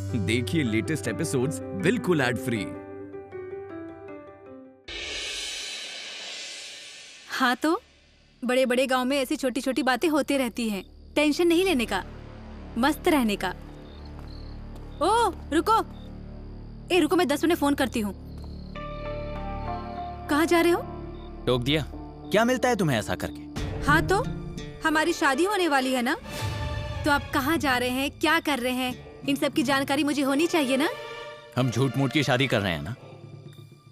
देखिए latest episodes बिल्कुल ad free. हाँ तो बड़े बड़े गांव में ऐसी छोटी छोटी बातें होती रहती हैं। टेंशन नहीं लेने का, मस्त रहने का। ओ रुको, रुको, मैं 10 मिनट फोन करती हूँ। कहाँ जा रहे हो? टोक दिया? क्या मिलता है तुम्हें ऐसा करके? हाँ तो हमारी शादी होने वाली है ना, तो आप कहाँ जा रहे हैं, क्या कर रहे हैं, इन सब की जानकारी मुझे होनी चाहिए ना। हम झूठ मूठ की शादी कर रहे हैं ना,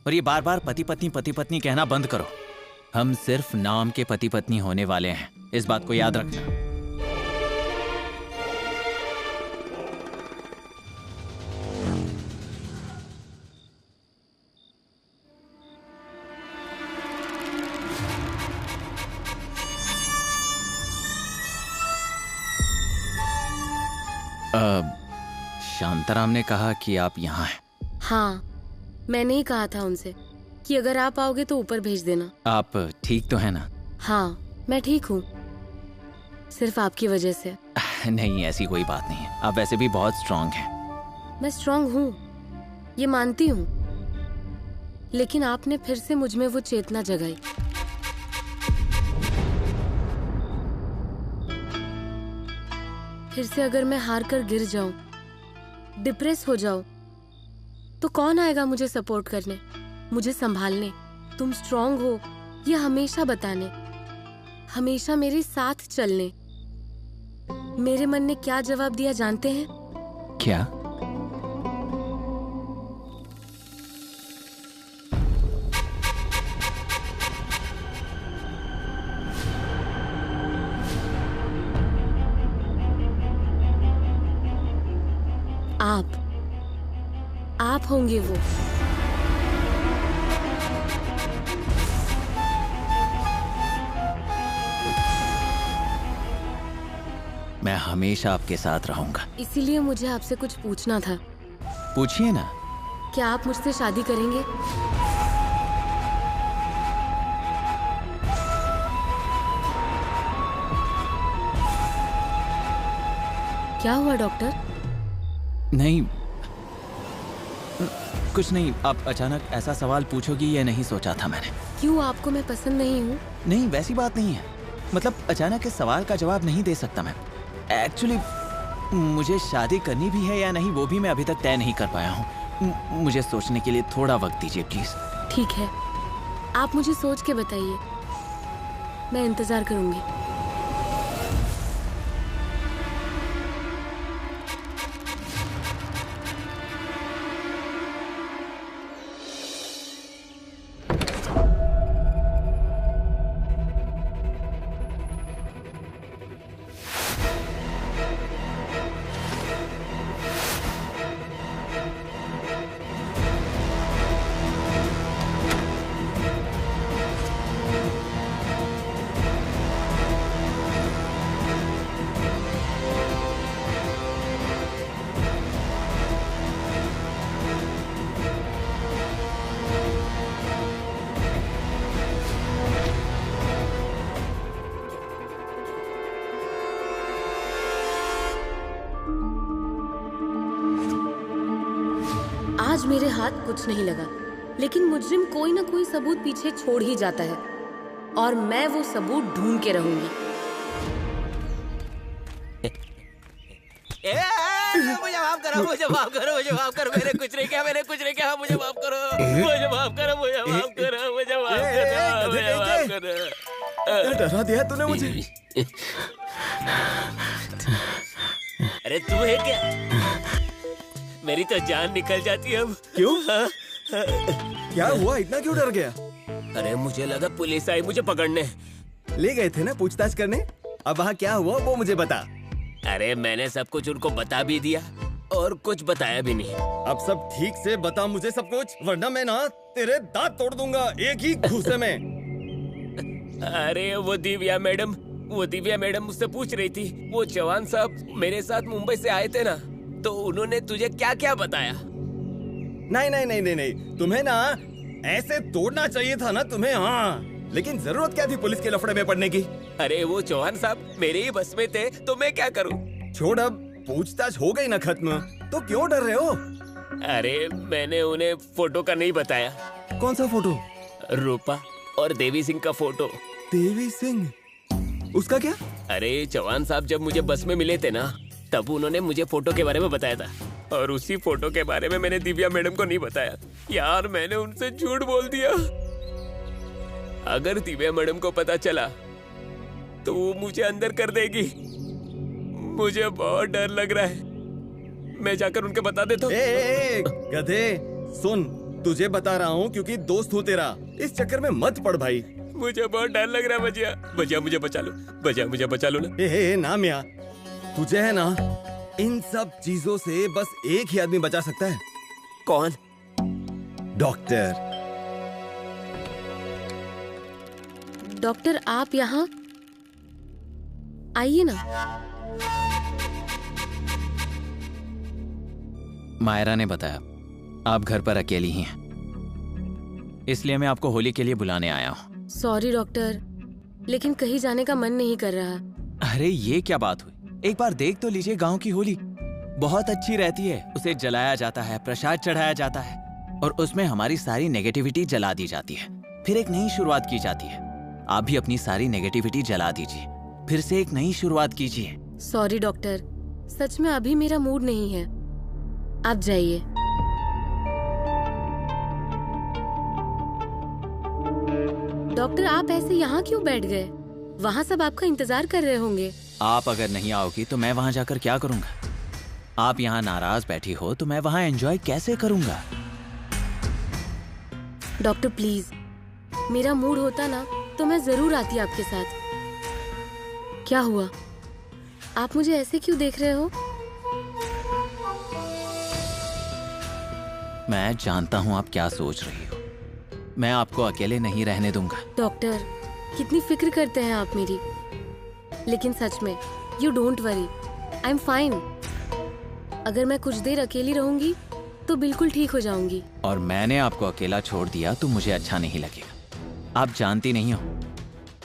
और ये बार बार पति पत्नी कहना बंद करो। हम सिर्फ नाम के पति पत्नी होने वाले हैं, इस बात को याद रखना। शांताराम ने कहा कि आप यहाँ हैं। हाँ, मैंने ही कहा था उनसे कि अगर आप आओगे तो ऊपर भेज देना। आप ठीक तो है ना? हाँ, मैं ठीक हूँ, सिर्फ आपकी वजह से। नहीं, ऐसी कोई बात नहीं है, आप वैसे भी बहुत स्ट्रांग हैं। मैं स्ट्रांग हूँ, ये मानती हूँ, लेकिन आपने फिर से मुझ में वो चेतना जगाई। फिर से अगर मैं हार कर गिर जाऊं, डिप्रेस हो जाऊं, तो कौन आएगा मुझे सपोर्ट करने, मुझे संभालने? तुम स्ट्रांग हो ये हमेशा बताने, हमेशा मेरे साथ चलने। मेरे मन ने क्या जवाब दिया जानते हैं? क्या? आप होंगे वो। मैं हमेशा आपके साथ रहूंगा। इसीलिए मुझे आपसे कुछ पूछना था। पूछिए ना। क्या आप मुझसे शादी करेंगे? क्या हुआ डॉक्टर? नहीं, कुछ नहीं। आप अचानक ऐसा सवाल पूछोगी ये नहीं सोचा था मैंने। क्यों, आपको मैं पसंद नहीं हूँ? नहीं, वैसी बात नहीं है। मतलब अचानक इस सवाल का जवाब नहीं दे सकता मैं। एक्चुअली मुझे शादी करनी भी है या नहीं वो भी मैं अभी तक तय नहीं कर पाया हूँ। मुझे सोचने के लिए थोड़ा वक्त दीजिए प्लीज। ठीक है, आप मुझे सोच के बताइए, मैं इंतजार करूंगी। आज मेरे हाथ कुछ नहीं लगा, लेकिन मुजरिम कोई ना कोई सबूत पीछे छोड़ ही जाता है और मैं वो सबूत ढूंढ के रहूंगी। मुझे माफ करो, मुझे माफ करो, मुझे माफ करो, मैंने कुछ नहीं किया, मैंने कुछ नहीं किया, मुझे माफ करो, मुझे माफ करो, मुझे माफ करो, मुझे माफ करो, मुझे माफ करो। डरा दिया तूने मुझे। अरे तुम्हें क्या, मेरी तो जान निकल जाती है अब। क्यों? क्या हुआ, इतना क्यों डर गया? अरे मुझे लगा पुलिस आई मुझे पकड़ने। ले गए थे ना पूछताछ करने, अब वहाँ क्या हुआ वो मुझे बता। अरे मैंने सब कुछ उनको बता भी दिया और कुछ बताया भी नहीं। अब सब ठीक से बता मुझे सब कुछ, वरना मैं ना तेरे दांत तोड़ दूंगा एक ही घूंसे में। अरे वो दिव्या मैडम मुझसे पूछ रही थी, वो जवान साहब मेरे साथ मुंबई से आए थे ना, तो उन्होंने तुझे क्या क्या बताया? नहीं नहीं नहीं नहीं नहीं, तुम्हें ना ऐसे तोड़ना चाहिए था ना तुम्हें। हाँ, लेकिन जरूरत क्या थी पुलिस के लफड़े में पड़ने की? अरे वो चौहान साहब मेरे ही बस में थे, तो मैं क्या करूं? छोड़, अब पूछताछ हो गई ना खत्म, तो क्यों डर रहे हो? अरे मैंने उन्हें फोटो का नहीं बताया। कौन सा फोटो? रूपा और देवी सिंह का फोटो। देवी सिंह? उसका क्या? अरे चौहान साहब जब मुझे बस में मिले थे ना, तब उन्होंने मुझे फोटो के बारे में बताया था, और उसी फोटो के बारे में मैंने दिव्या मैडम को नहीं बताया। यार मैंने उनसे झूठ बोल दिया। अगर दिव्या मैडम को पता चला तो वो मुझे अंदर कर देगी। मुझे बहुत डर लग रहा है। मैं जाकर उनके बता देता हूँ। गधे सुन, तुझे बता रहा हूँ क्योंकि दोस्त हूँ तेरा। इस चक्कर में मत पड़ भाई। मुझे बहुत डर लग रहा है। भजिया भजिया मुझे बचा लो, भजिया मुझे बचा लो ना। ना मियाँ, तुझे है ना इन सब चीजों से बस एक ही आदमी बचा सकता है। कौन? डॉक्टर। डॉक्टर आप यहाँ आइए ना। मायरा ने बताया आप घर पर अकेली ही हैं, इसलिए मैं आपको होली के लिए बुलाने आया हूँ। सॉरी डॉक्टर, लेकिन कहीं जाने का मन नहीं कर रहा। अरे ये क्या बात हुई? एक बार देख तो लीजिए, गांव की होली बहुत अच्छी रहती है। उसे जलाया जाता है, प्रसाद चढ़ाया जाता है, और उसमें हमारी सारी नेगेटिविटी जला दी जाती है। फिर एक नई शुरुआत की जाती है। आप भी अपनी सारी नेगेटिविटी जला दीजिए, फिर से एक नई शुरुआत कीजिए। सॉरी डॉक्टर, सच में अभी मेरा मूड नहीं है। आप जाइए। डॉक्टर आप ऐसे यहाँ क्यों बैठ गए? वहाँ सब आपका इंतजार कर रहे होंगे। आप अगर नहीं आओगी तो मैं वहाँ जाकर क्या करूँगा? आप यहाँ नाराज बैठी हो तो मैं वहाँ एंजॉय कैसे करूँगा? डॉक्टर प्लीज, मेरा मूड होता ना तो मैं जरूर आती आपके साथ। क्या हुआ? आप मुझे ऐसे क्यों देख रहे हो? मैं जानता हूँ आप क्या सोच रही हो। मैं आपको अकेले नहीं रहने दूंगा। डॉक्टर कितनी फिक्र करते हैं आप मेरी, लेकिन सच में you don't worry, I am fine. अगर मैं कुछ देर अकेली रहूंगी तो बिल्कुल ठीक हो जाऊंगी। और मैंने आपको अकेला छोड़ दिया तो मुझे अच्छा नहीं लगेगा। आप जानती नहीं हो,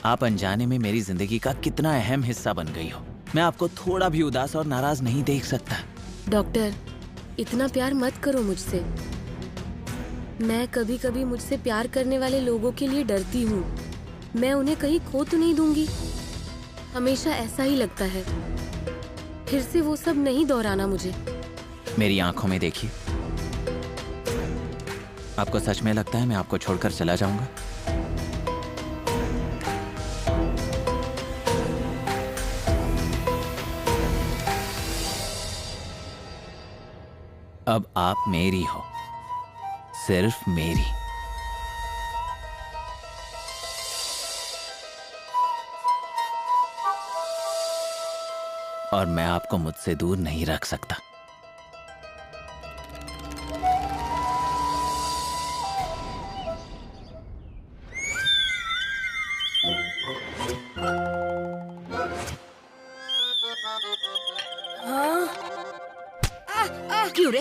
आप अनजाने में मेरी जिंदगी का कितना अहम हिस्सा बन गई हो। मैं आपको थोड़ा भी उदास और नाराज नहीं देख सकता। डॉक्टर इतना प्यार मत करो मुझसे। मैं कभी कभी मुझसे प्यार करने वाले लोगों के लिए डरती हूँ। मैं उन्हें कहीं खो तो नहीं दूंगी। हमेशा ऐसा ही लगता है। फिर से वो सब नहीं दोहराना मुझे। मेरी आंखों में देखिए। आपको सच में लगता है मैं आपको छोड़कर चला जाऊंगा? अब आप मेरी हो, सिर्फ मेरी। और मैं आपको मुझसे दूर नहीं रख सकता। क्यों रे?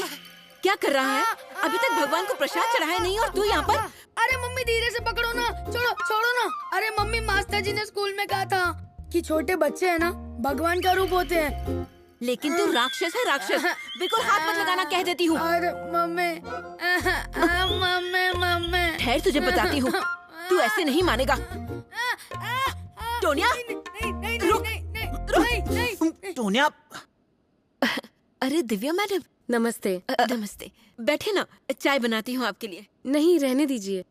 क्या कर रहा है? अभी तक भगवान को प्रसाद चढ़ाया नहीं और तू यहाँ पर? अरे मम्मी धीरे से पकड़ो ना, छोड़ो ना। अरे मम्मी मास्टर जी ने स्कूल में कहा था कि छोटे बच्चे है ना भगवान का रूप होते हैं। लेकिन तू राक्षस है, राक्षस। बिल्कुल हाथ मत लगाना कह देती हूँ। अरे मम्मी मम्मी ठहर, तुझे बताती हूँ। तू ऐसे नहीं मानेगा। Tonya Tonya. अरे दिव्या मैडम नमस्ते। नमस्ते। बैठे ना, चाय बनाती हूँ आपके लिए। नहीं, रहने दीजिए।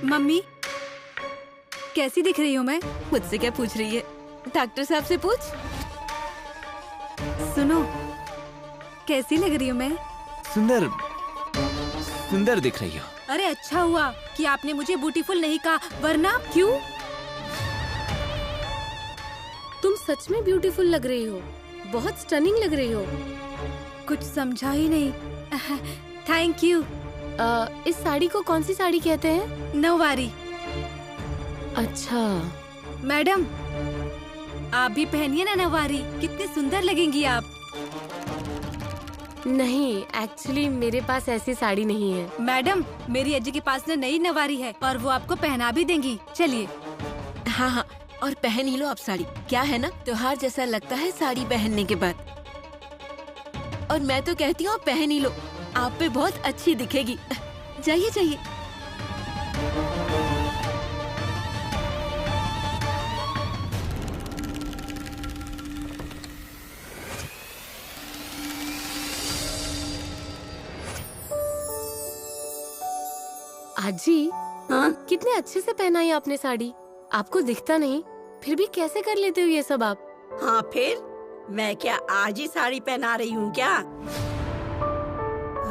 मम्मी कैसी दिख रही हूँ मैं? मुझसे क्या पूछ रही है? डॉक्टर साहब से पूछ। सुनो, कैसी लग रही हूँ मैं? सुंदर सुंदर दिख रही हो। अरे अच्छा हुआ कि आपने मुझे ब्यूटीफुल नहीं कहा, वरना क्यों? तुम सच में ब्यूटीफुल लग रही हो, बहुत स्टनिंग लग रही हो। कुछ समझा ही नहीं। Thank you. इस साड़ी को कौन सी साड़ी कहते हैं? नौवारी। अच्छा मैडम, आप भी पहनिए ना नवारी, कितनी सुंदर लगेंगी आप। नहीं, एक्चुअली मेरे पास ऐसी साड़ी नहीं है। मैडम, मेरी अज्जी के पास ना नई नवारी है और वो आपको पहना भी देंगी। चलिए। हाँ हाँ, और पहन ही लो आप साड़ी। क्या है ना, त्योहार जैसा लगता है साड़ी पहनने के बाद। और मैं तो कहती हूँ आप पहन ही लो, आप पे बहुत अच्छी दिखेगी। जाइए जाइए। आजी, हाँ? कितने अच्छे से पहनाई आपने साड़ी। आपको दिखता नहीं, फिर भी कैसे कर लेते हो ये सब आप? हाँ, फिर मैं क्या आज ही साड़ी पहना रही हूँ क्या?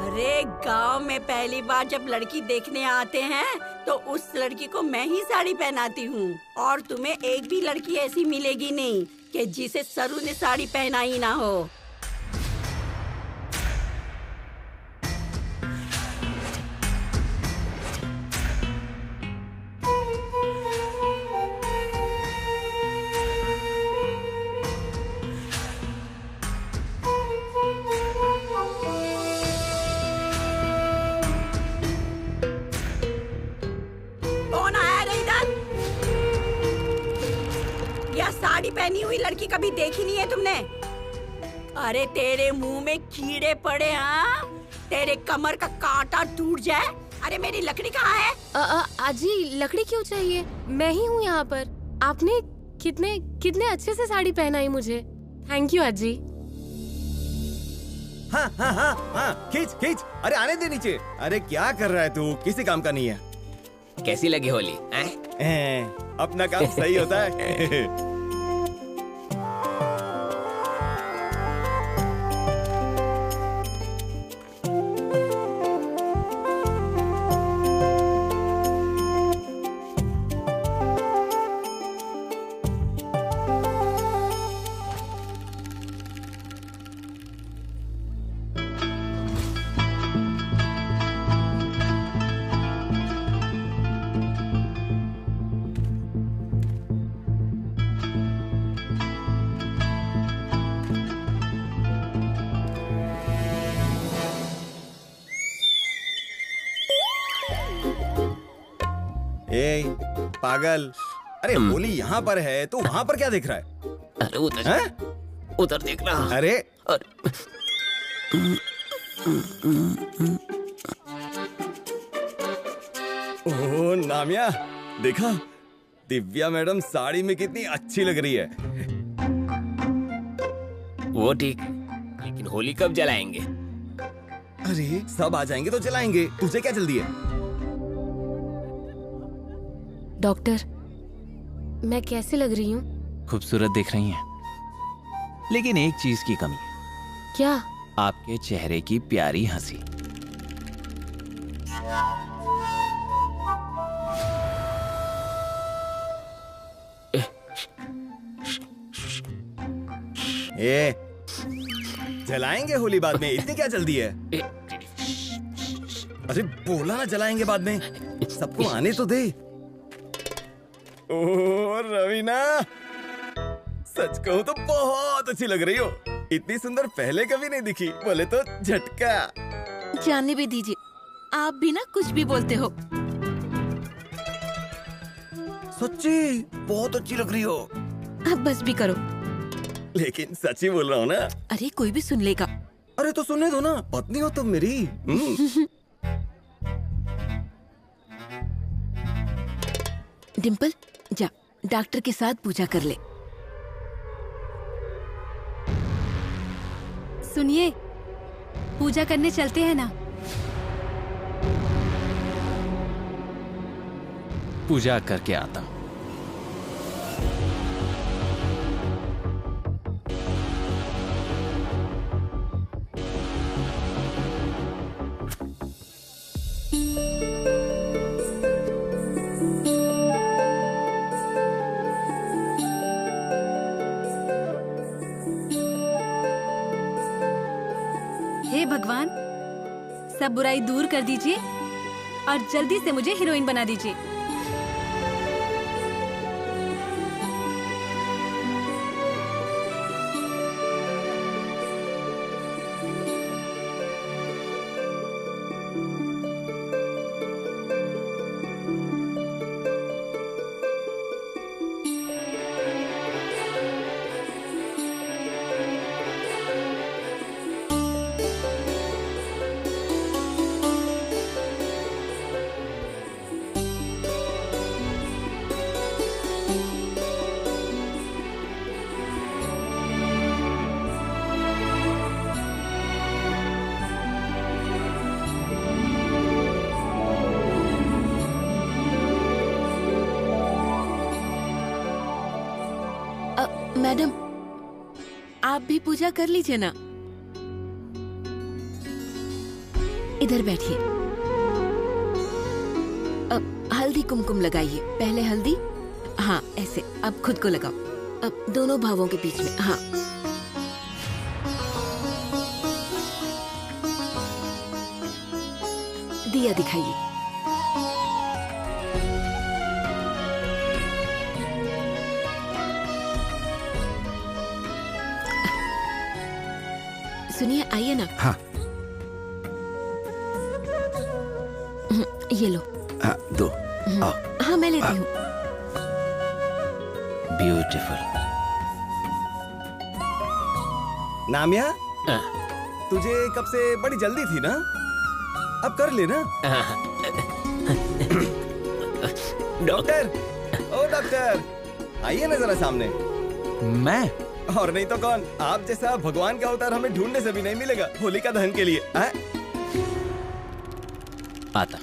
अरे गांव में पहली बार जब लड़की देखने आते हैं तो उस लड़की को मैं ही साड़ी पहनाती हूँ। और तुम्हें एक भी लड़की ऐसी मिलेगी नहीं कि जिसे सरू ने साड़ी पहनाई ना हो। साड़ी पहनी हुई लड़की कभी देखी नहीं है तुमने? अरे तेरे मुंह में कीड़े पड़े। हाँ, तेरे कमर का कांटा टूट जाए। अरे मेरी लकड़ी कहाँ है? आजी, लकड़ी क्यों चाहिए? मैं ही हूँ यहाँ पर। आपने कितने कितने अच्छे से साड़ी पहनाई मुझे। थैंक यू आजी। हाँ हाँ हाँ हाँ, खींच खींच। अरे आने दे नीचे। अरे क्या कर रहा है तू? किसी काम का नहीं है। कैसी लगी होली? अपना काम सही होता है। ए पागल, अरे होली यहाँ पर है तो वहाँ पर क्या देख रहा है? अरे उधर देख रहा। अरे ओह नामिया, देखा दिव्या मैडम साड़ी में कितनी अच्छी लग रही है। वो ठीक, लेकिन होली कब जलाएंगे? अरे सब आ जाएंगे तो जलाएंगे, तुझे क्या जल्दी है? डॉक्टर, मैं कैसे लग रही हूँ? खूबसूरत दिख रही हैं, लेकिन एक चीज की कमी है। क्या? आपके चेहरे की प्यारी हंसी। ए, जलाएंगे होली बाद में, इतनी क्या जल्दी है? अरे बोला ना जलाएंगे बाद में, सबको आने तो दे। ओह रवीना, सच कहूँ तो बहुत अच्छी लग रही हो। इतनी सुंदर पहले कभी नहीं दिखी, बोले तो झटका। जाने भी दीजिए, आप भी ना कुछ भी बोलते हो। सच्ची बहुत अच्छी लग रही हो। अब बस भी करो। लेकिन सच्ची बोल रहा हूँ ना। अरे कोई भी सुन लेगा। अरे तो सुनने दो ना, पत्नी हो तुम मेरी। डिम्पल, जा डॉक्टर के साथ पूजा कर ले। सुनिए, पूजा करने चलते हैं ना? पूजा करके आता हूँ। हे भगवान, सब बुराई दूर कर दीजिए और जल्दी से मुझे हीरोइन बना दीजिए। मैडम, आप भी पूजा कर लीजिए ना। इधर बैठिए। अब हल्दी कुमकुम लगाइए। पहले हल्दी, हाँ ऐसे। अब खुद को लगाओ। अब दोनों भावों के बीच में, हाँ। दिया दिखाइए। सुनिए, आइए ना। हाँ। ये लो। हाँ, दो। आओ। हाँ, मैं लेती हूँ। ब्यूटीफुल। नामिया, तुझे कब से बड़ी जल्दी थी ना? अब कर लेना। डॉक्टर, ओ डॉक्टर, आइए ना जरा सामने। मैं? और नहीं तो कौन, आप जैसा भगवान का अवतार हमें ढूंढने से भी नहीं मिलेगा होलिका दहन के लिए। आता।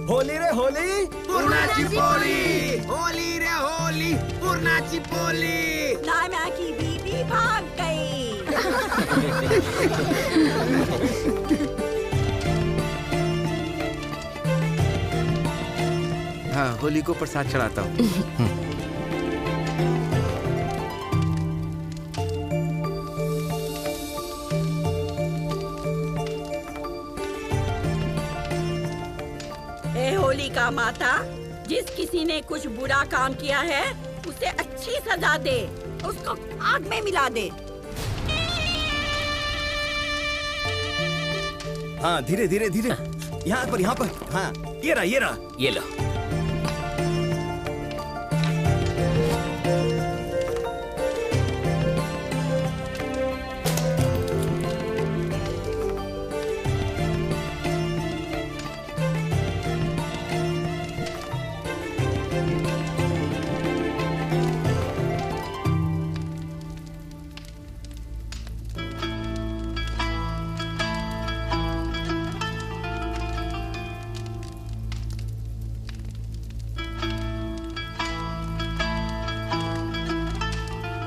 होली रे होली, पूर्णाची पोली, होली रे होली, पूर्णाची पोली। नाम्या की बीबी भाग गई। हाँ, होली को प्रसाद चढ़ाता हूँ। होलिका माता, जिस किसी ने कुछ बुरा काम किया है उसे अच्छी सजा दे, उसको आग में मिला दे। हाँ, धीरे धीरे धीरे। यहाँ पर। हाँ, ये रहा। ये लो।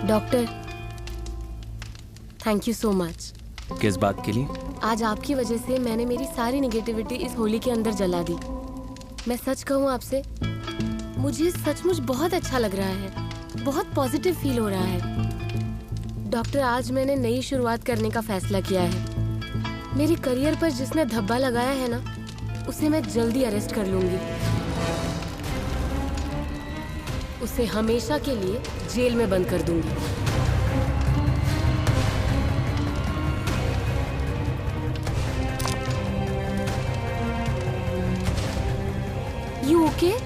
Doctor, thank you so much. किस बात के लिए? आज आपकी वजह से मैंने मेरी सारी नेगेटिविटी इस होली के अंदर जला दी। मैं सच कहूँ आपसे, मुझे सचमुच बहुत अच्छा लग रहा है, बहुत पॉजिटिव फील हो रहा है। डॉक्टर, आज मैंने नई शुरुआत करने का फैसला किया है। मेरे करियर पर जिसने धब्बा लगाया है ना, उसे मैं जल्दी अरेस्ट कर लूंगी। उसे हमेशा के लिए जेल में बंद कर दूंगी। You okay?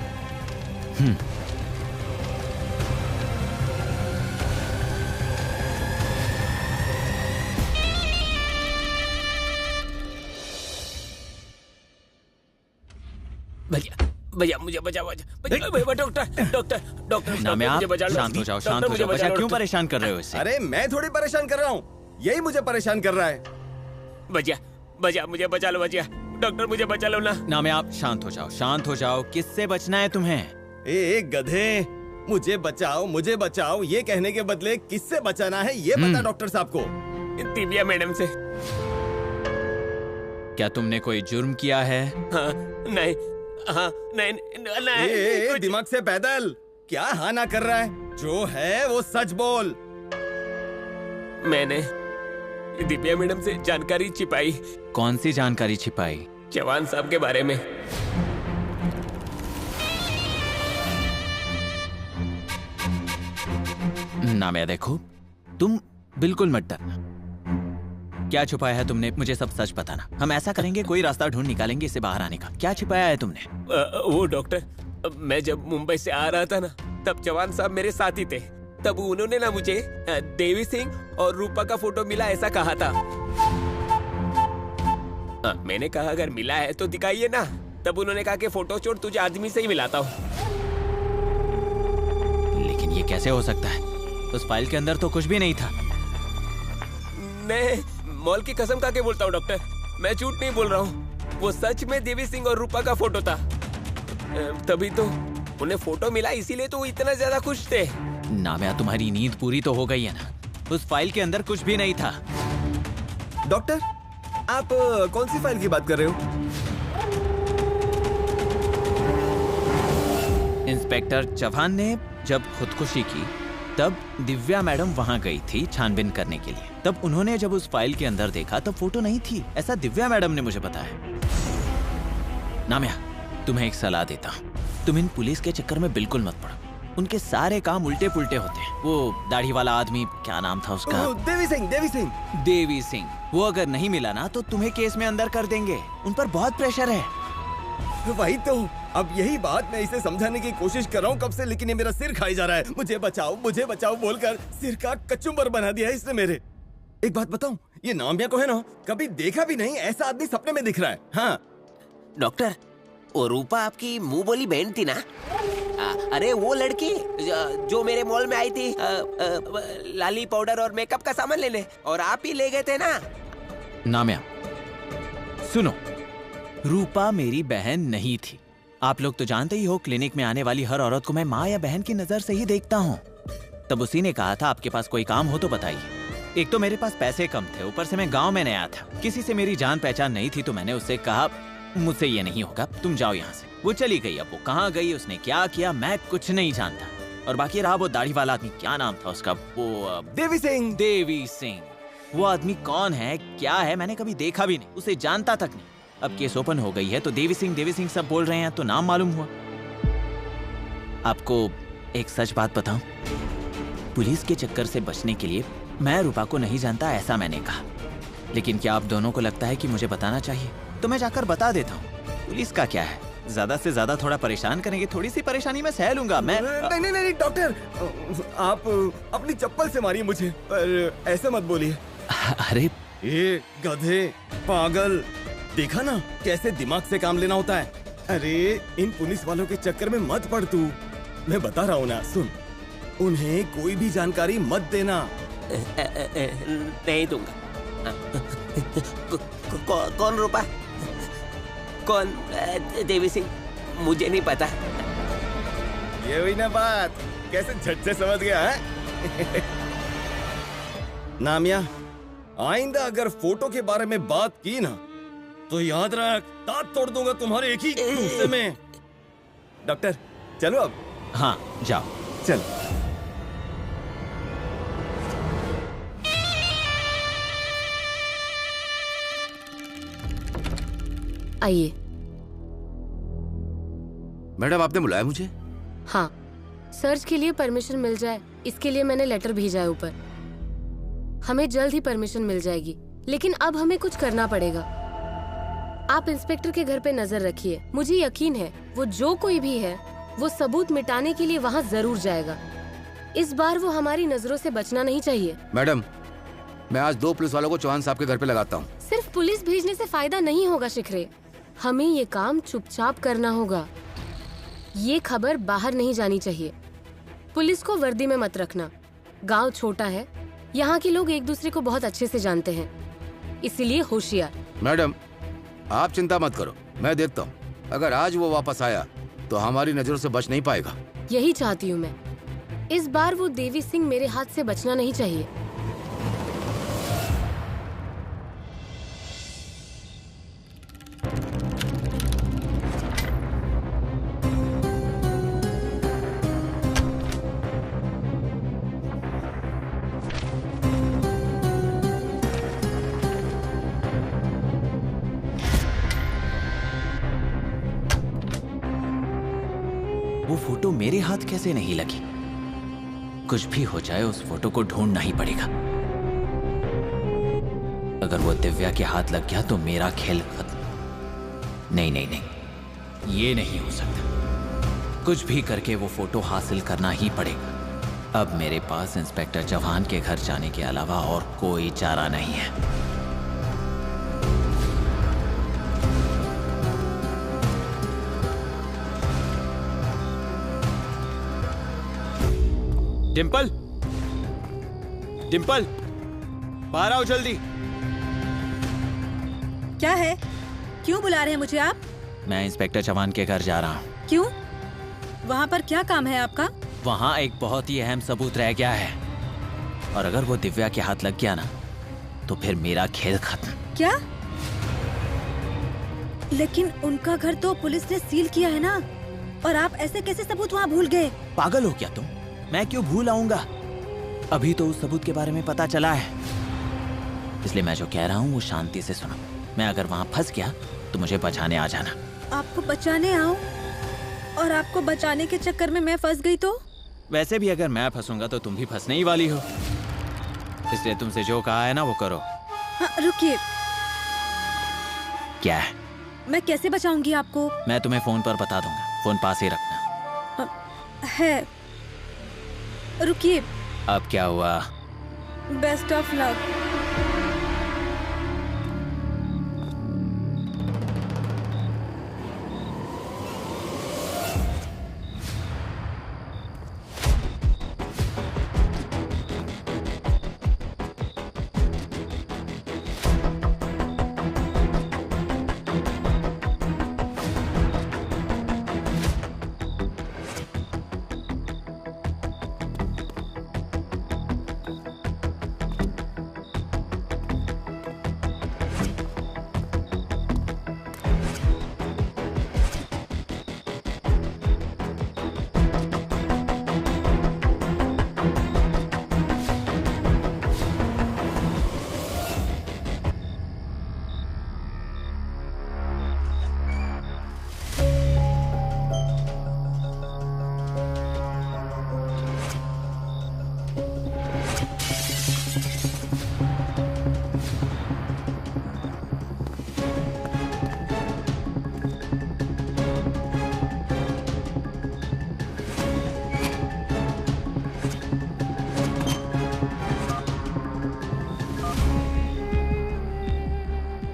भैया मुझे बचा डॉक्टर। नामे, आप शांत हो जाओ, शांत हो जाओ। बच्चा क्यों परेशान कर रहे हो इससे? अरे मैं थोड़ी परेशान कर रहा हूँ, यही मुझे परेशान कर रहा है। भैया मुझे बचा लो भैया। डॉक्टर मुझे बचा लो ना। नामे, आप शांत हो जाओ, शांत हो जाओ। किससे बचना है तुम्हें? ए गधे, मुझे बचाओ ये कहने के बदले किससे बचाना है ये बता डॉक्टर साहब को। दिव्या मैडम से। क्या तुमने कोई जुर्म किया है? नहीं। दिमाग से पैदल, क्या हाँ ना कर रहा है? जो है वो सच बोल। मैंने दिव्या मैडम से जानकारी छिपाई। कौन सी जानकारी छिपाई? जवान साहब के बारे में। नामिया देखो, तुम बिल्कुल मत डरना। क्या छुपाया है तुमने, मुझे सब सच बताना। हम ऐसा करेंगे, कोई रास्ता ढूंढ निकालेंगे इससे बाहर आने का। क्या छिपाया है तुमने? वो डॉक्टर, मैं जब मुंबई से आ रहा था ना, तब जवान साहब मेरे साथ ही थे। तब उन्होंने ना मुझे देवी सिंह और रूपा का फोटो मिला ऐसा कहा था। मैंने कहा अगर मिला है तो दिखाइए ना। तब उन्होंने कहा कि फोटो छोड़, तुझे आदमी से ही मिलाता हूँ। लेकिन ये कैसे हो सकता है? उस फाइल के अंदर तो कुछ भी नहीं था। मैं मॉल की कसम खा के बोलता हूँ डॉक्टर, मैं झूठ नहीं बोल रहा हूँ। वो सच में देवी सिंह और रूपा का फोटो था। तभी तो उन्हें फोटो मिला, इसीलिए तो वो इतना ज्यादा खुश थे। नामिया, तुम्हारी नींद पूरी तो हो गई है ना? उस फाइल के अंदर कुछ भी नहीं था। डॉक्टर, आप कौन सी फाइल की बात कर रहे हो? इंस्पेक्टर चौहान ने जब खुदकुशी की तब दिव्या मैडम वहां गई थी छानबीन करने के लिए। तब उन्होंने जब उस फाइल के अंदर देखा तब फोटो नहीं थी, ऐसा दिव्या मैडम ने मुझे बताया। नामिया, तुम्हें एक सलाह देता हूँ, तुम इन पुलिस के चक्कर में बिल्कुल मत पड़ो। उनके सारे काम उल्टे पुल्टे होते हैं। वो दाढ़ी वाला आदमी, क्या नाम था उसका? देवी सिंह। देवी सिंह। वो अगर नहीं मिला ना तो तुम्हें केस में अंदर कर देंगे। उन पर बहुत प्रेशर है। वही तो, अब यही बात मैं इसे समझाने की कोशिश कर रहा हूँ कब से, लेकिन ये मेरा सिर खाई जा रहा है। मुझे बचाओ बोलकर सिर का कचुम्बर बना दिया है इसने मेरे। एक बात बताऊं, ये नामिया को है ना, कभी देखा भी नहीं ऐसा आदमी सपने में दिख रहा है। हाँ डॉक्टर, वो रूपा आपकी मुंह बोली बहन थी ना? अरे वो लड़की जो मेरे मॉल में आई थी लाली पाउडर और मेकअप का सामान लेने, और आप ही ले गए थे ना? नामिया सुनो, रूपा मेरी बहन नहीं थी। आप लोग तो जानते ही हो, क्लिनिक में आने वाली हर औरत को मैं माँ या बहन की नजर से ही देखता हूँ। तब उसी ने कहा था आपके पास कोई काम हो तो बताइए। एक तो मेरे पास पैसे कम थे, ऊपर से मैं गांव में नया था, किसी से मेरी जान पहचान नहीं थी। तो मैंने उससे कहा मुझसे ये नहीं होगा, तुम जाओ यहाँ से। वो चली गई। अब वो कहाँ गई, उसने क्या किया, मैं कुछ नहीं जानता। और बाकी रहा वो दाढ़ी वाला आदमी, क्या नाम था उसका? वो देवी सिंह। वो आदमी कौन है, क्या है, मैंने कभी देखा भी नहीं, उसे जानता तक नहीं। अब केस ओपन हो गई है तो देवी सिंह सब बोल रहे हैं, तो नाम मालूम हुआ। आपको एक सच बात बताऊं, पुलिस के चक्कर से बचने के लिए मैं रूपा को नहीं जानता ऐसा मैंने कहा। लेकिन क्या आप दोनों को लगता है कि मुझे बताना चाहिए? तो मैं जाकर बता देता हूँ। पुलिस का क्या है, ज्यादा से ज्यादा थोड़ा परेशान करेंगे, थोड़ी सी परेशानी मैं सह लूंगा। मैं नहीं डॉक्टर, आप अपनी चप्पल से मारिए मुझे, पर ऐसे मत बोलिए। अरे ये गधे, पागल, देखा ना कैसे दिमाग से काम लेना होता है। अरे इन पुलिस वालों के चक्कर में मत पड़ तू, मैं बता रहा हूँ ना। सुन, उन्हें कोई भी जानकारी मत देना। नहीं दूंगा। कौन रूपा, कौन देवी सिंह, मुझे नहीं पता। ये हुई ना बात, कैसे झट से समझ गया है? नामिया, आइंदा अगर फोटो के बारे में बात की ना तो याद रख, दांत तोड़ दूंगा तुम्हारे एक ही घूंसे में। डॉक्टर चलो अब। हाँ जाओ, चल। आइए। मैडम, आपने बुलाया मुझे? हाँ, सर्च के लिए परमिशन मिल जाए इसके लिए मैंने लेटर भेजा है ऊपर। हमें जल्द ही परमिशन मिल जाएगी, लेकिन अब हमें कुछ करना पड़ेगा। आप इंस्पेक्टर के घर पे नजर रखिए। मुझे यकीन है वो जो कोई भी है वो सबूत मिटाने के लिए वहाँ जरूर जाएगा। इस बार वो हमारी नजरों से बचना नहीं चाहिए। मैडम, मैं आज 2 पुलिस वालों को चौहान साहब के घर पे लगाता हूँ। सिर्फ पुलिस भेजने से फायदा नहीं होगा शिखरे, हमें ये काम चुपचाप करना होगा। ये खबर बाहर नहीं जानी चाहिए। पुलिस को वर्दी में मत रखना। गांव छोटा है, यहाँ के लोग एक दूसरे को बहुत अच्छे से जानते हैं, इसीलिए होशियार। मैडम, आप चिंता मत करो, मैं देखता हूँ। अगर आज वो वापस आया तो हमारी नजरों से बच नहीं पाएगा। यही चाहती हूँ मैं। इस बार वो देवी सिंह मेरे हाथ से बचना नहीं चाहिए। मेरे हाथ कैसे नहीं लगी? कुछ भी हो जाए उस फोटो को ढूंढना ही पड़ेगा। अगर वो दिव्या के हाथ लग गया तो मेरा खेल खत्म। नहीं नहीं नहीं, ये नहीं हो सकता। कुछ भी करके वो फोटो हासिल करना ही पड़ेगा। अब मेरे पास इंस्पेक्टर चौहान के घर जाने के अलावा और कोई चारा नहीं है। डिंपल, डिंपल, बाहर आओ जल्दी। क्या है? क्यों बुला रहे हैं मुझे आप? मैं इंस्पेक्टर चौहान के घर जा रहा हूँ। क्यों? वहाँ पर क्या काम है आपका? वहाँ एक बहुत ही अहम सबूत रह गया है, और अगर वो दिव्या के हाथ लग गया ना तो फिर मेरा खेल खत्म। क्या? लेकिन उनका घर तो पुलिस ने सील किया है ना, और आप ऐसे कैसे सबूत वहाँ भूल गए? पागल हो क्या तुम? मैं क्यों भूल आऊंगा? अभी तो उस सबूत के बारे में पता चला है, इसलिए मैं जो कह रहा हूँ वो शांति से सुनो। मैं अगर वहाँ फंस गया तो मुझे बचाने आ जाना। आपको बचाने आओ, और आपको बचाने के चक्कर में मैं फंस गई तो? वैसे भी अगर मैं फंसूंगा तो तुम भी फंसने ही वाली हो, इसलिए तुमसे जो कहा है ना वो करो। हाँ, रुकिए। क्या है? मैं कैसे बचाऊंगी आपको? मैं तुम्हें फोन पर बता दूंगा, फोन पास ही रखना। है, रुकिए। अब क्या हुआ? Best of luck.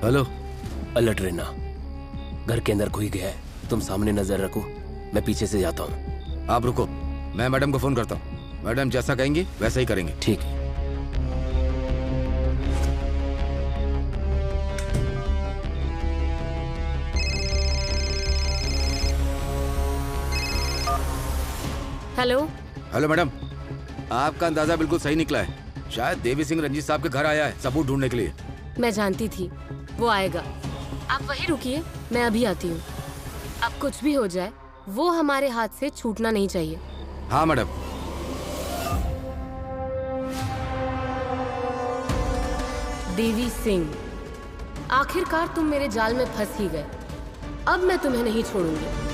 Hello. Alert रहना, घर के अंदर कोई गया है, तुम सामने नजर रखो, मैं पीछे से जाता हूँ। आप रुको, मैं मैडम को फोन करता हूँ। मैडम जैसा कहेंगी वैसा ही करेंगे। ठीक है। हेलो। हेलो मैडम, आपका अंदाजा बिल्कुल सही निकला है। शायद देवी सिंह रंजीत साहब के घर आया है सबूत ढूंढने के लिए। मैं जानती थी वो आएगा। आप वहीं रुकिए, मैं अभी आती हूँ। अब कुछ भी हो जाए वो हमारे हाथ से छूटना नहीं चाहिए। हाँ मैडम। देवी सिंह, आखिरकार तुम मेरे जाल में फंस ही गए। अब मैं तुम्हें नहीं छोड़ूंगी।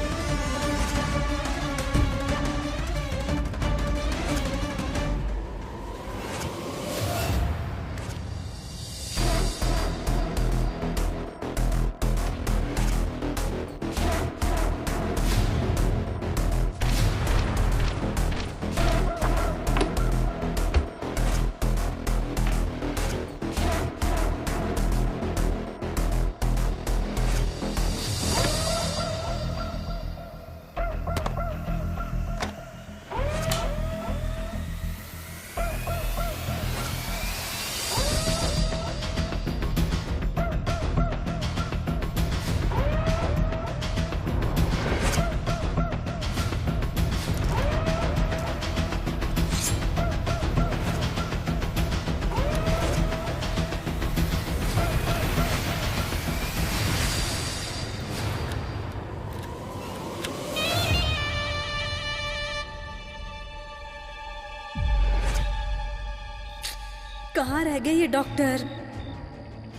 कहाँ रह गए ये डॉक्टर?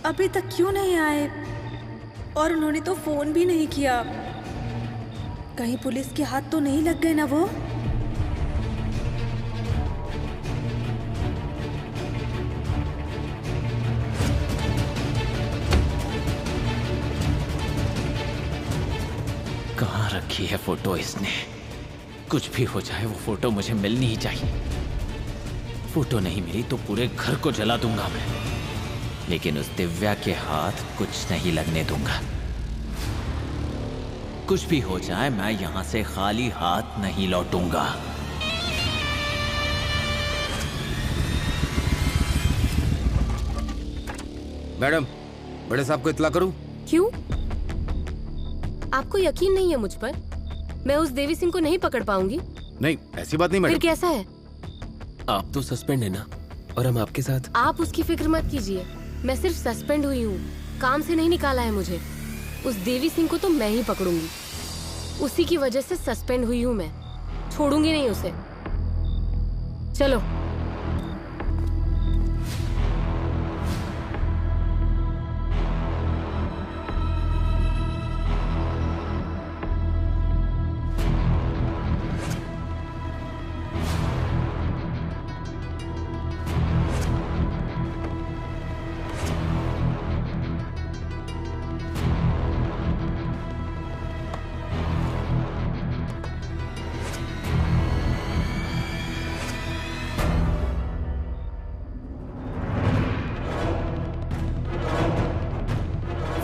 अभी तक क्यों नहीं आए? और उन्होंने तो फोन भी नहीं किया। कहीं पुलिस के हाथ तो नहीं लग गए ना वो? रखी है फोटो इसने। कुछ भी हो जाए वो फोटो मुझे मिलनी ही चाहिए। फोटो नहीं मिली तो पूरे घर को जला दूंगा मैं, लेकिन उस दिव्या के हाथ कुछ नहीं लगने दूंगा। कुछ भी हो जाए मैं यहां से खाली हाथ नहीं लौटूंगा। मैडम, बड़े साहब को इत्तला करूं? क्यों? आपको यकीन नहीं है मुझ पर? मैं उस देवी सिंह को नहीं पकड़ पाऊंगी? नहीं, ऐसी बात नहीं फिर मैडम। कैसा है? आप तो सस्पेंड है ना, और हम आपके साथ। आप उसकी फिक्र मत कीजिए, मैं सिर्फ सस्पेंड हुई हूँ, काम से नहीं निकाला है मुझे। उस देवी सिंह को तो मैं ही पकड़ूंगी, उसी की वजह से सस्पेंड हुई हूँ मैं, छोड़ूंगी नहीं उसे। चलो।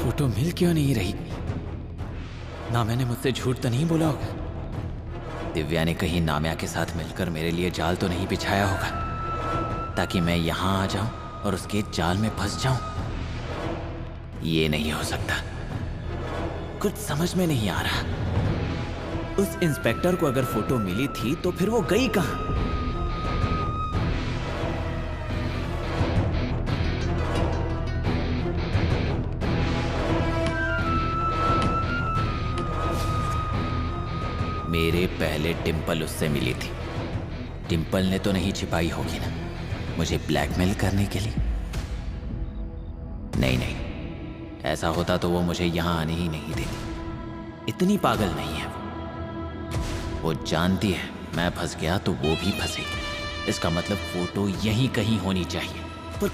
फोटो मिल क्यों नहीं रही? ना मैंने मुझसे झूठ तो नहीं बोला होगा? दिव्या ने कहीं नाम्या के साथ मिलकर मेरे लिए जाल तो नहीं बिछाया होगा, ताकि मैं यहां आ जाऊं और उसके जाल में फंस जाऊं? ये नहीं हो सकता। कुछ समझ में नहीं आ रहा। उस इंस्पेक्टर को अगर फोटो मिली थी तो फिर वो गई कहां? मेरे पहले डिम्पल उससे मिली थी। डिम्पल ने तो नहीं छिपाई होगी ना मुझे ब्लैकमेल करने के लिए? नहीं नहीं, ऐसा होता तो वो मुझे यहां आने ही नहीं देती। इतनी पागल नहीं है वो जानती है मैं फंस गया तो वो भी फंसेगी। इसका मतलब फोटो यहीं कहीं होनी चाहिए, पर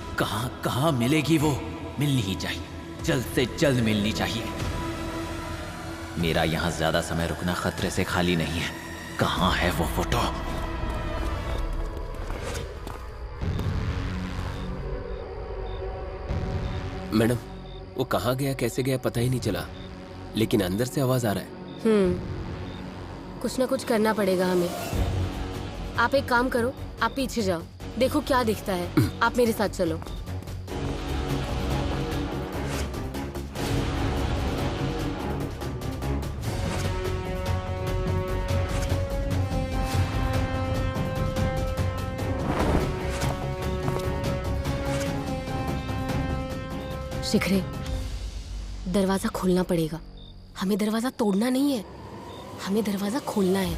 कहां मिलेगी? वो मिलनी ही चाहिए, जल्द से जल्द मिलनी चाहिए। मेरा यहां ज्यादा समय रुकना खतरे से खाली नहीं है। कहां है वो फोटो? मैडम, वो कहाँ गया, कैसे गया पता ही नहीं चला, लेकिन अंदर से आवाज आ रहा है। कुछ ना कुछ करना पड़ेगा हमें। आप एक काम करो, आप पीछे जाओ, देखो क्या दिखता है। आप मेरे साथ चलो। शिखरे, दरवाजा खोलना पड़ेगा। हमें दरवाजा तोड़ना नहीं है, हमें दरवाजा खोलना है।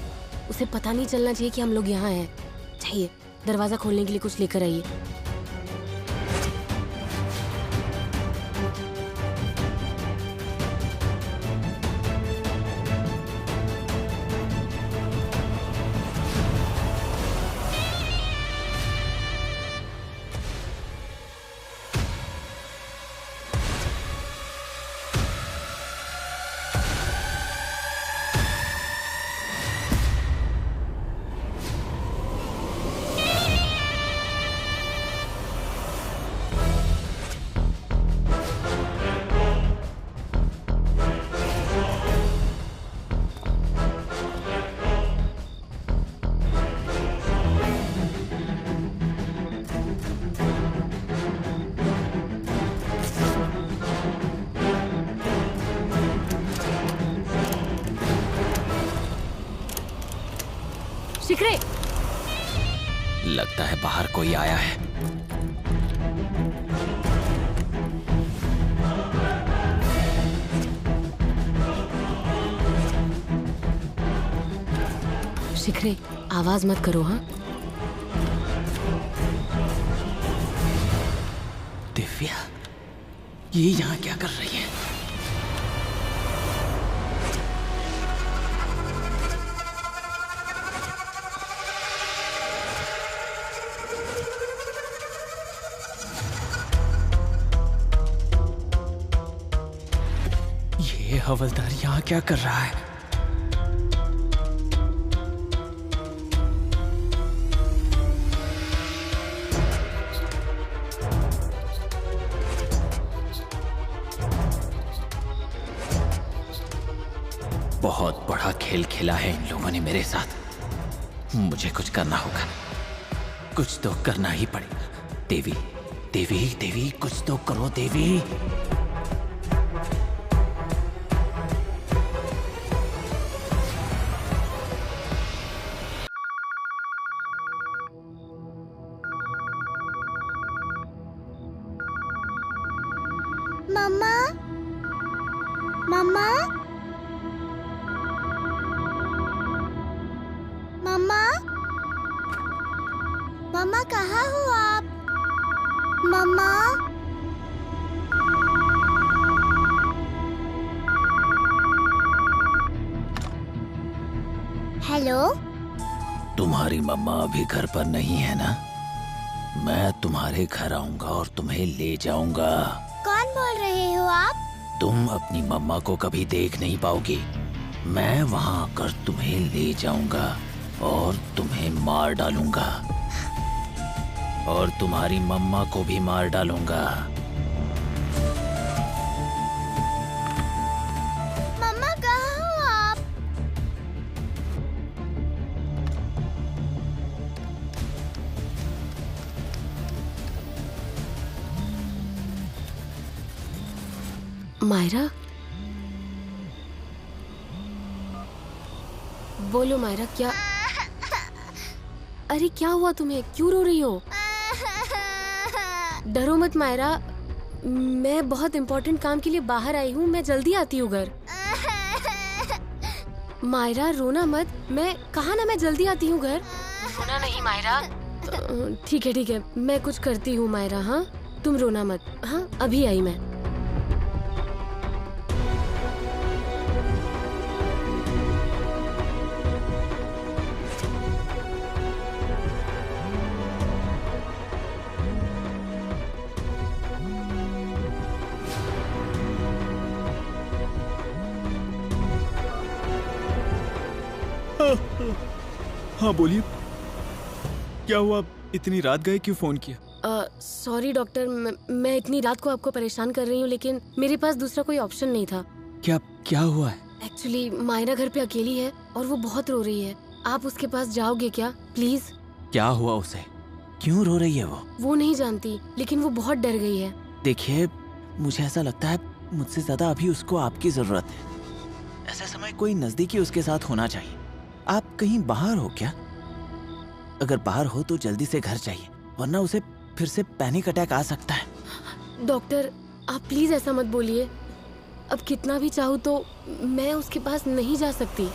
उसे पता नहीं चलना चाहिए कि हम लोग यहाँ हैं। चाहिए दरवाजा खोलने के लिए कुछ लेकर आइए। शिखरे, लगता है बाहर कोई आया है। शिखरे, आवाज मत करो। हाँ, दिव्या ये यहाँ क्या कर रही है? ये हवलदार यहाँ क्या कर रहा है? खेल खेला है इन लोगों ने मेरे साथ। मुझे कुछ करना होगा, कुछ तो करना ही पड़ेगा। देवी देवी देवी, कुछ तो करो देवी। मम्मा, मम्मा, मम्मा, मम्मा कहाँ हो आप? मम्मा, हेलो। तुम्हारी मम्मा अभी घर पर नहीं है ना? मैं तुम्हारे घर आऊंगा और तुम्हें ले जाऊंगा। कौन बोल रहे हो आप? तुम अपनी मम्मा को कभी देख नहीं पाओगी। मैं वहां आकर तुम्हें ले जाऊंगा और तुम्हें मार डालूंगा और तुम्हारी मम्मा को भी मार डालूंगा। मम्मा कहाँ हो आप? मायरा, बोलो मायरा, क्या? अरे क्या हुआ तुम्हें? क्यों रो रही हो? डरो मत मायरा, मैं बहुत इम्पोर्टेंट काम के लिए बाहर आई हूँ, मैं जल्दी आती हूँ घर। मायरा रोना मत, मैं कहा ना मैं जल्दी आती हूँ घर। रोना नहीं मायरा। ठीक है, मैं कुछ करती हूँ मायरा। हाँ तुम रोना मत। हाँ अभी आई मैं। हाँ बोलिए, क्या हुआ? इतनी रात गए, क्यों फोन किया? सॉरी डॉक्टर, मैं इतनी रात को आपको परेशान कर रही हूँ, लेकिन मेरे पास दूसरा कोई ऑप्शन नहीं था। क्या हुआ है? एक्चुअली मायरा घर पे अकेली है और वो बहुत रो रही है। आप उसके पास जाओगे क्या प्लीज? क्या हुआ उसे? क्यों रो रही है वो? वो नहीं जानती, लेकिन वो बहुत डर गई है। देखिए, मुझे ऐसा लगता है मुझसे ज्यादा अभी उसको आपकी जरूरत है। ऐसे समय कोई नजदीकी उसके साथ होना चाहिए। आप कहीं बाहर हो क्या? अगर बाहर हो तो जल्दी से घर चाहिए, वरना उसे फिर से पैनिक अटैक आ सकता है। डॉक्टर आप प्लीज ऐसा मत बोलिए। अब कितना भी चाहूँ तो मैं उसके पास नहीं जा सकती।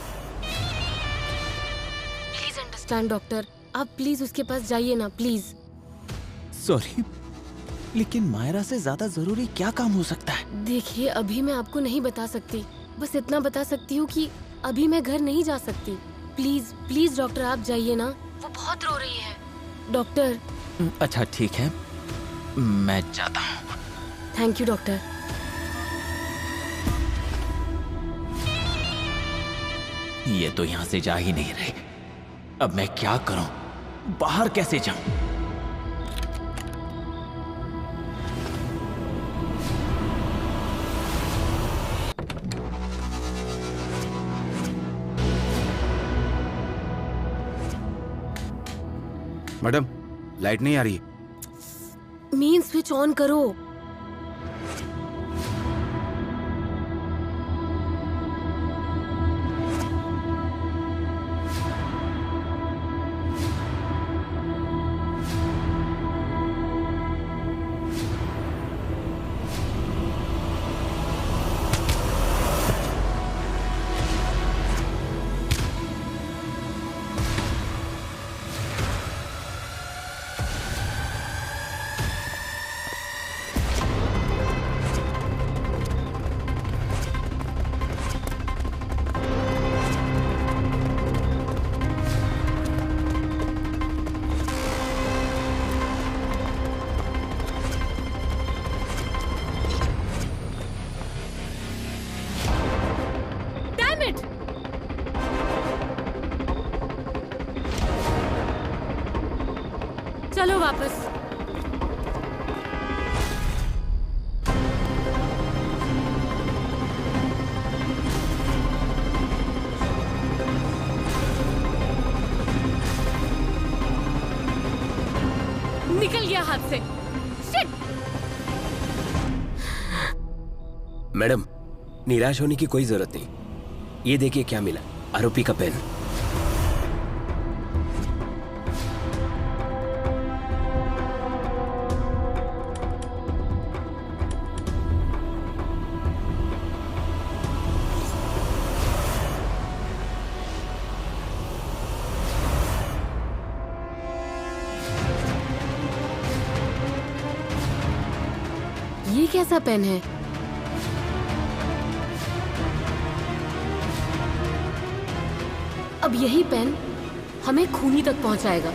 प्लीज अंडरस्टैंड डॉक्टर, आप प्लीज उसके पास जाइए ना प्लीज। सॉरी, लेकिन मायरा से ज्यादा जरूरी क्या काम हो सकता है? देखिए अभी मैं आपको नहीं बता सकती, बस इतना बता सकती हूँ कि अभी मैं घर नहीं जा सकती। प्लीज प्लीज डॉक्टर आप जाइए ना, वो बहुत रो रही है। डॉक्टर। अच्छा ठीक है, मैं जाता हूँ। Thank you doctor. ये तो यहाँ से जा ही नहीं रहे। अब मैं क्या करूं? बाहर कैसे जाऊं? मैडम, लाइट नहीं आ रही। मेन स्विच ऑन करो। चलो वापस। निकल गया हाथ से। शिट! मैडम, निराश होने की कोई जरूरत नहीं। ये देखिए क्या मिला, आरोपी का पेन। ये कैसा पेन है? अब यही पेन हमें खूनी तक पहुंचाएगा।